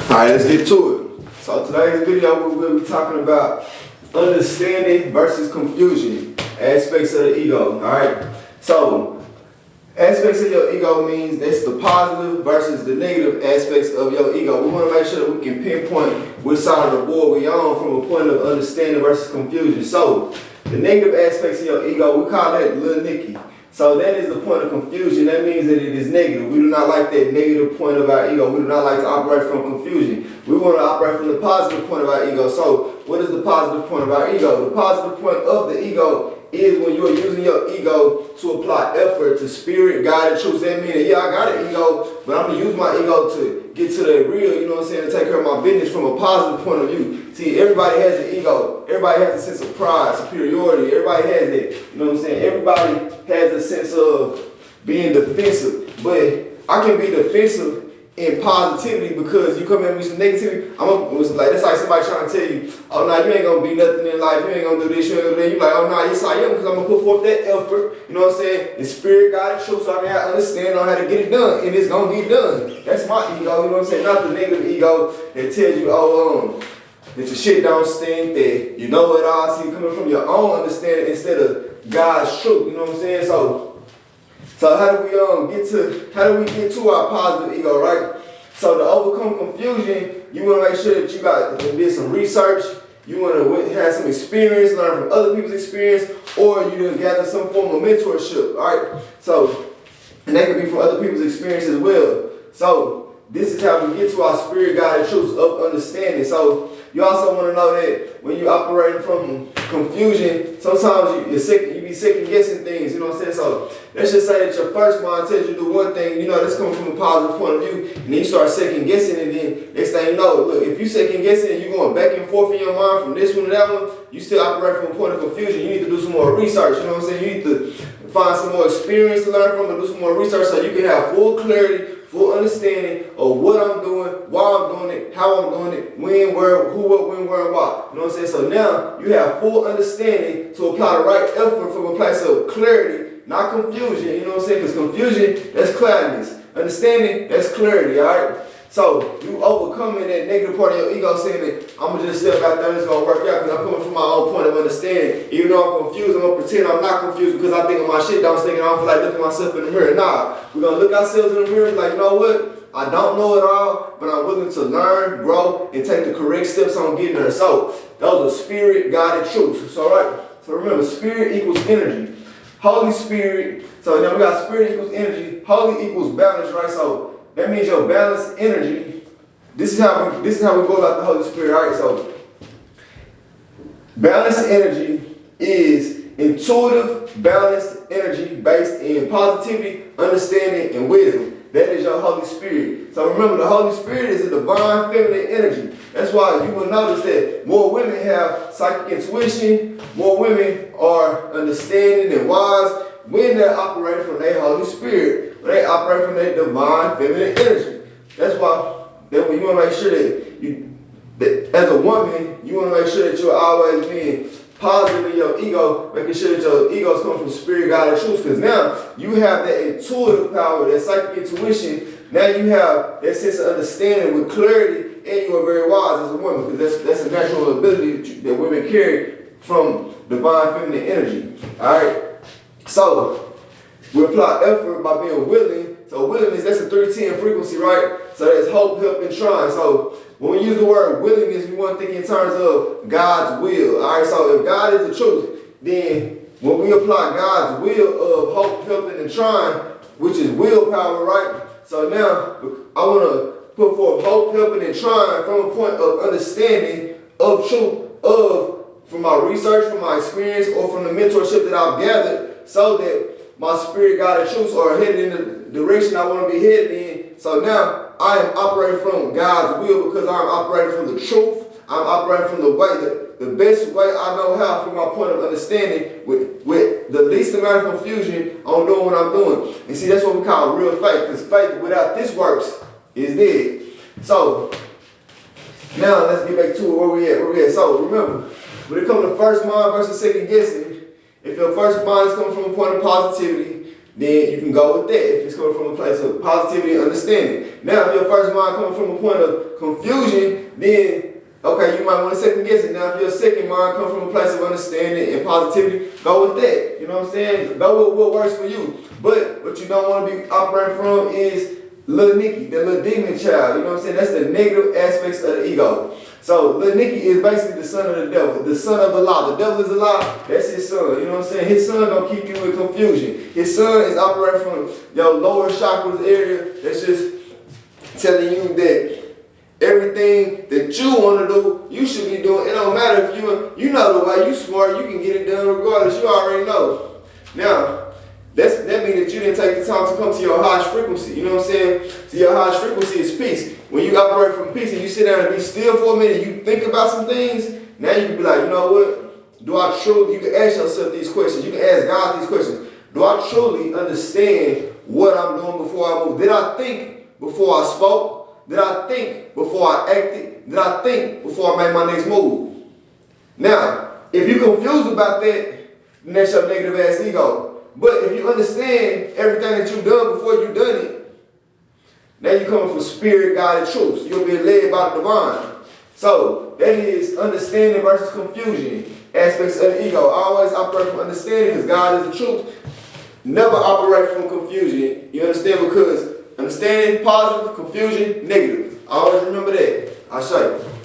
Alright, let's get to it. So today's video we'll be talking about understanding versus confusion, aspects of the ego. Alright, so aspects of your ego means that's the positive versus the negative aspects of your ego. We want to make sure that we can pinpoint which side of the board we on from a point of understanding versus confusion. So the negative aspects of your ego, we call that little Nikki. So that is the point of confusion. That means that it is negative. We do not like that negative point of our ego. We do not like to operate from confusion. We want to operate from the positive point of our ego. So what is the positive point of our ego? The positive point of the ego is when you are using your ego to apply effort to spirit, guided truth. That means that, yeah, I got an ego, but I'm going to use my ego to get to the real, you know what I'm saying, to take care of my business from a positive point of view. See, everybody has an ego. Everybody has a sense of pride, superiority. Everybody has that. You know what I'm saying? Everybody has a sense of being defensive. But I can be defensive in positivity because you come at me with some negativity. That's like somebody trying to tell you, oh, no, you ain't going to be nothing in life. You ain't going to do this, you ain't going to do that. You're like, oh, no, yes, I am, because I'm going to put forth that effort. You know what I'm saying? In spirit, God, and truth, so I can understand on how to get it done. And it's going to get done. That's my ego, you know what I'm saying? Not the negative ego that tells you, that your shit don't stink, that you know it all. See, coming from your own understanding instead of God's truth. You know what I'm saying? So how do we get to our positive ego, right? So to overcome confusion, you want to make sure that you did some research. You want to have some experience, learn from other people's experience, or you done gather some form of mentorship, all right? So, and that could be from other people's experience as well. So this is how we get to our spirit guided truths of understanding. So you also want to know that when you're operating from confusion, sometimes you be second guessing things, you know what I'm saying? So let's just say that your first mind tells you to do one thing, you know, that's coming from a positive point of view, and then you start second guessing, and then next thing you know, look, if you second guessing and you're going back and forth in your mind from this one to that one, you still operate from a point of confusion. You need to do some more research, you know what I'm saying? You need to find some more experience to learn from and do some more research so you can have full clarity, full understanding of what I'm doing, why I'm doing it, how I'm doing it, when, where, who, what, when, where, and why. You know what I'm saying? So now you have full understanding to apply the right effort from a place of clarity, not confusion. You know what I'm saying? Because confusion, that's cloudiness. Understanding, that's clarity, all right? So you overcoming that negative part of your ego saying that I'm going to just step out there and it's going to work out because I'm coming from my own point of understanding. Even though I'm confused, I'm going to pretend I'm not confused because I think my shit don't stink and I don't feel like looking myself in the mirror. Nah, we're going to look ourselves in the mirror like, you know what? I don't know it all, but I'm willing to learn, grow, and take the correct steps on getting there. So those are spirit-guided truths. So, right? So remember, spirit equals energy. Holy Spirit. So now we got spirit equals energy. Holy equals balance, right? So that means your balanced energy. This is how we go about the Holy Spirit. All right, so balanced energy is intuitive, balanced energy based in positivity, understanding, and wisdom. That is your Holy Spirit. So remember, the Holy Spirit is a divine feminine energy. That's why you will notice that more women have psychic intuition, more women are understanding and wise when they're operating from their Holy Spirit. When they operate from their divine feminine energy. That's why that when you want to make sure that as a woman, you want to make sure that you're always being positive in your ego, making sure that your ego is coming from spirit, God, and truth. Because now you have that intuitive power, that psychic intuition. Now you have that sense of understanding with clarity, and you are very wise as a woman, because that's a natural ability that women carry from divine feminine energy. All right. So we apply effort by being willing. So willingness, that's a 310 frequency, right? So that's hope, help, and trying. So when we use the word willingness, we want to think in terms of God's will. All right, so if God is the truth, then when we apply God's will of hope, helping, and trying, which is willpower, right? So now I want to put forth hope, helping, and trying from a point of understanding of truth, from my research, from my experience, or from the mentorship that I've gathered, so that my spirit guided truths are headed in the direction I want to be headed in. So now I am operating from God's will because I'm operating from the truth. I'm operating from the way, the best way I know how, from my point of understanding, with the least amount of confusion on doing what I'm doing. And see, that's what we call real faith, because faith without this works is dead. So now let's get back to it. Where we at? So remember, when it comes to first mind versus second guessing, if your first mind is coming from a point of positivity, then you can go with that if it's coming from a place of positivity and understanding. Now, if your first mind coming from a point of confusion, then okay, you might want to second guess it. Now, if your second mind comes from a place of understanding and positivity, go with that. You know what I'm saying? Go with what works for you. But what you don't want to be operating from is little Nikki, the little demon child. You know what I'm saying? That's the negative aspects of the ego. So, little Nikki is basically the son of the devil, the son of the lie. The devil is a lie. That's his son. You know what I'm saying? His son gonna keep you in confusion. His son is operating from your lower chakras area. That's just telling you that everything that you want to do, you should be doing. It don't matter if you know the way, you smart, you can get it done regardless. You already know. Now, that means that you didn't take the time to come to your highest frequency. You know what I'm saying? So your highest frequency is peace. When you operate from peace and you sit down and be still for a minute, you think about some things, now you can be like, you know what? Do I truly, you can ask yourself these questions. You can ask God these questions. Do I truly understand what I'm doing before I move? Did I think before I spoke? Did I think before I acted? Did I think before I made my next move? Now, if you're confused about that, then that's your negative ass ego. But if you understand everything that you've done before you've done it, now you're coming from spirit, God, and truth. So you'll be led by the divine. So that is understanding versus confusion. Aspects of the ego. Always operate from understanding because God is the truth. Never operate from confusion. You understand? Because understanding positive, confusion negative. Always remember that. I'll show you.